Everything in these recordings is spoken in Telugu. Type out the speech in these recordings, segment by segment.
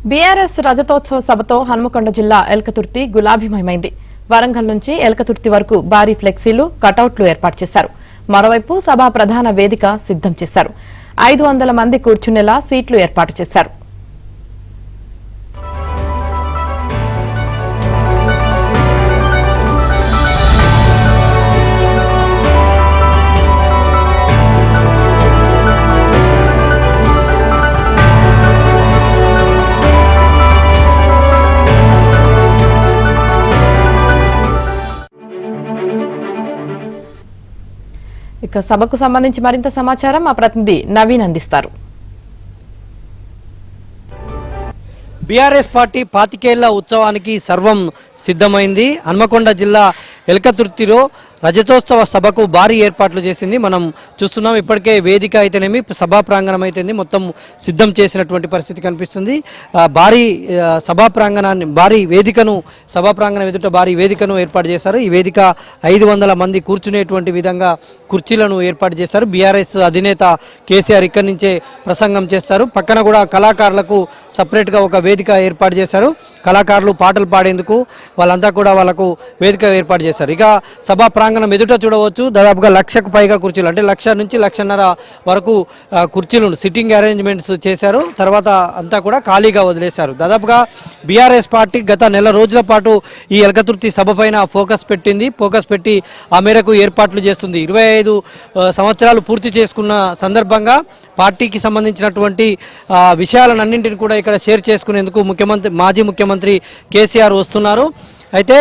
బీఆర్ఎస్ రజతోత్సవ సభతో హన్మకొండ జిల్లా ఎల్కతుర్తి గులాబీమయమైంది. వరంగల్ నుంచి ఎల్కతుర్తి వరకు భారీ ఫ్లెక్సీలు, కటౌట్లు ఏర్పాటు చేశారు. మరోవైపు సభా ప్రధాన వేదిక సిద్ధం చేశారు. 500 మంది కూర్చునేలా సీట్లు ఏర్పాటు చేశారు. ఇక సభకు సంబంధించి మరింత సమాచారం మా ప్రతినిధి నవీన్ అందిస్తారు. బీఆర్ఎస్ పార్టీ 25 ఏళ్ల ఉత్సవానికి సర్వం సిద్ధమైంది. హన్మకొండ జిల్లా ఎల్కతుర్తిలో రజతోత్సవ సభకు భారీ ఏర్పాట్లు చేసింది. మనం చూస్తున్నాం, ఇప్పటికే వేదిక అయితేనేమి, సభా ప్రాంగణం అయితేనేమి మొత్తం సిద్ధం చేసినటువంటి పరిస్థితి కనిపిస్తుంది. భారీ సభా ప్రాంగణాన్ని, భారీ వేదికను, సభా ప్రాంగణం ఎదుట భారీ వేదికను ఏర్పాటు చేశారు. ఈ వేదిక 500 మంది కూర్చునేటువంటి విధంగా కుర్చీలను ఏర్పాటు చేశారు. బీఆర్ఎస్ అధినేత కేసీఆర్ ఇక్కడి నుంచే ప్రసంగం చేస్తారు. పక్కన కూడా కళాకారులకు సపరేట్గా ఒక వేదిక ఏర్పాటు చేశారు. కళాకారులు పాటలు పాడేందుకు వాళ్ళంతా కూడా వాళ్ళకు వేదిక ఏర్పాటు చేశారు. ఇక సభా ప్రాంగణం ఎదుట చూడవచ్చు, దాదాపుగా 1,00,000కు పైగా కుర్చీలు, అంటే 1,00,000 నుంచి 1,50,000 వరకు కుర్చీలు సిట్టింగ్ అరేంజ్మెంట్స్ చేశారు. తర్వాత అంతా కూడా ఖాళీగా వదిలేశారు. దాదాపుగా బీఆర్ఎస్ పార్టీ గత నెల రోజుల పాటు ఈ ఎల్కతుర్తి సభ పైన ఫోకస్ పెట్టి ఆ మేరకు ఏర్పాట్లు చేస్తుంది. 25 సంవత్సరాలు పూర్తి చేసుకున్న సందర్భంగా పార్టీకి సంబంధించినటువంటి విషయాలన్నింటినీ కూడా ఇక్కడ షేర్ చేసుకునేందుకు మాజీ ముఖ్యమంత్రి కేసీఆర్ వస్తున్నారు. అయితే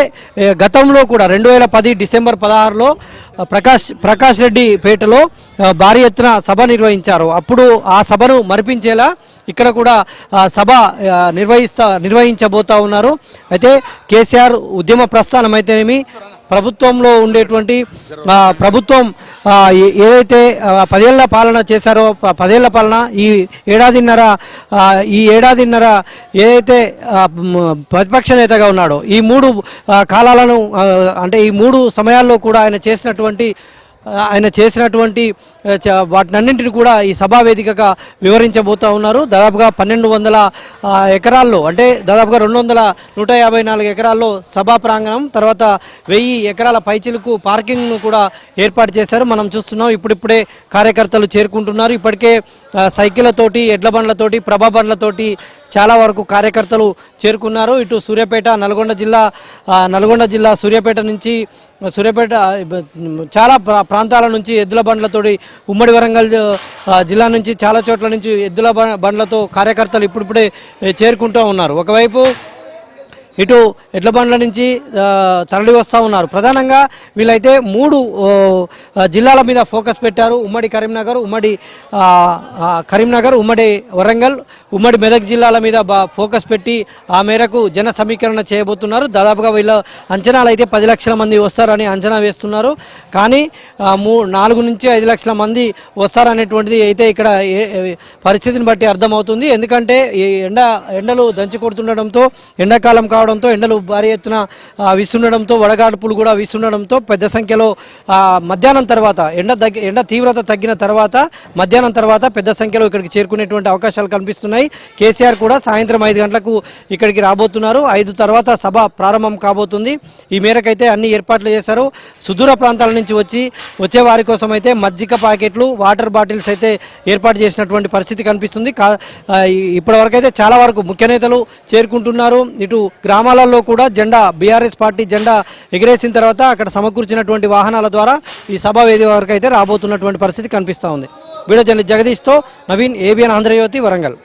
గతంలో కూడా 2010 డిసెంబర్ 16లో ప్రకాష్ రెడ్డి పేటలో భారీ ఎత్తున సభ నిర్వహించారు. అప్పుడు ఆ సభను మరిపించేలా ఇక్కడ కూడా సభ నిర్వహించబోతా ఉన్నారు. అయితే కేసీఆర్ ఉద్యమ ప్రస్థానం అయితేనేమి, ప్రభుత్వంలో ఉండేటువంటి ప్రభుత్వం ఏదైతే 10 ఏళ్ల పాలన చేశారో, 10 ఏళ్ల పాలన ఈ ఏడాదిన్నర ఏదైతే ప్రతిపక్ష నేతగా ఉన్నాడో, ఈ 3 కాలాలను, అంటే ఈ 3 సమయాల్లో కూడా ఆయన చేసినటువంటి వాటినన్నింటిని కూడా ఈ సభా వేదికగా వివరించబోతూ ఉన్నారు. దాదాపుగా 1200 ఎకరాల్లో, అంటే దాదాపుగా 154 ఎకరాల్లో సభా ప్రాంగణం, తర్వాత 1000 ఎకరాల పైచిలకు పార్కింగ్ను కూడా ఏర్పాటు చేశారు. మనం చూస్తున్నాం, ఇప్పుడిప్పుడే కార్యకర్తలు చేరుకుంటున్నారు. ఇప్పటికే సైకిళ్లతోటి, ఎడ్ల బండ్లతోటి, ప్రభా బండ్లతోటి చాలా వరకు కార్యకర్తలు చేరుకున్నారు. ఇటు సూర్యాపేట, నల్గొండ జిల్లా సూర్యాపేట నుంచి చాలా ప్రాంతాల నుంచి ఎద్దుల బండ్లతోటి, ఉమ్మడి వరంగల్ జిల్లా నుంచి చాలా చోట్ల నుంచి ఎద్దుల బండ్లతో కార్యకర్తలు ఇప్పుడిప్పుడే చేరుకుంటూ ఉన్నారు. ఒకవైపు ఇటు ఎడ్ల బండ్ల నుంచి తరలి వస్తూ ఉన్నారు. ప్రధానంగా వీళ్ళైతే 3 జిల్లాల మీద ఫోకస్ పెట్టారు. ఉమ్మడి కరీంనగర్, ఉమ్మడి వరంగల్, ఉమ్మడి మెదక్ జిల్లాల మీద ఫోకస్ పెట్టి ఆ మేరకు జన సమీకరణ చేయబోతున్నారు. దాదాపుగా వీళ్ళ అంచనాలు అయితే 10 లక్షల మంది వస్తారని అంచనా వేస్తున్నారు. కానీ 4 నుంచి 5 లక్షల మంది వస్తారనేటువంటిది అయితే ఇక్కడ పరిస్థితిని బట్టి అర్థమవుతుంది. ఎందుకంటే ఎండలు దంచి కొడుతుండడంతో, ఎండాకాలం కావడంతో, ఎండలు భారీ ఎత్తున వీస్తుండడంతో, వడగాడుపులు కూడా వీస్తుండడంతో పెద్ద సంఖ్యలో మధ్యాహ్నం తర్వాత, ఎండ తీవ్రత తగ్గిన తర్వాత, మధ్యాహ్నం తర్వాత పెద్ద సంఖ్యలో ఇక్కడికి చేరుకునేటువంటి అవకాశాలు కనిపిస్తున్నాయి. కేసీఆర్ కూడా సాయంత్రం 5 గంటలకు ఇక్కడికి రాబోతున్నారు. 5 తర్వాత సభ ప్రారంభం కాబోతుంది. ఈ మేరకైతే అన్ని ఏర్పాట్లు చేశారు. సుదూర ప్రాంతాల నుంచి వచ్చే వారి కోసం అయితే మజ్జిగ ప్యాకెట్లు, వాటర్ బాటిల్స్ అయితే ఏర్పాటు చేసినటువంటి పరిస్థితి కనిపిస్తుంది. ఇప్పటివరకైతే చాలా వరకు ముఖ్య నేతలు చేరుకుంటున్నారు. ఇటు గ్రామాలలో కూడా బీఆర్ఎస్ పార్టీ జెండా ఎగిరేసిన తర్వాత అక్కడ సమకూర్చినటువంటి వాహనాల ద్వారా ఈ సభా వేదిక వరకు అయితే రాబోతున్నటువంటి పరిస్థితి కనిపిస్తూ ఉంది. వీడియో జర్నలిస్ట్ జగదీష్తో నవీన్, ABN ఆంధ్రజ్యోతి, వరంగల్.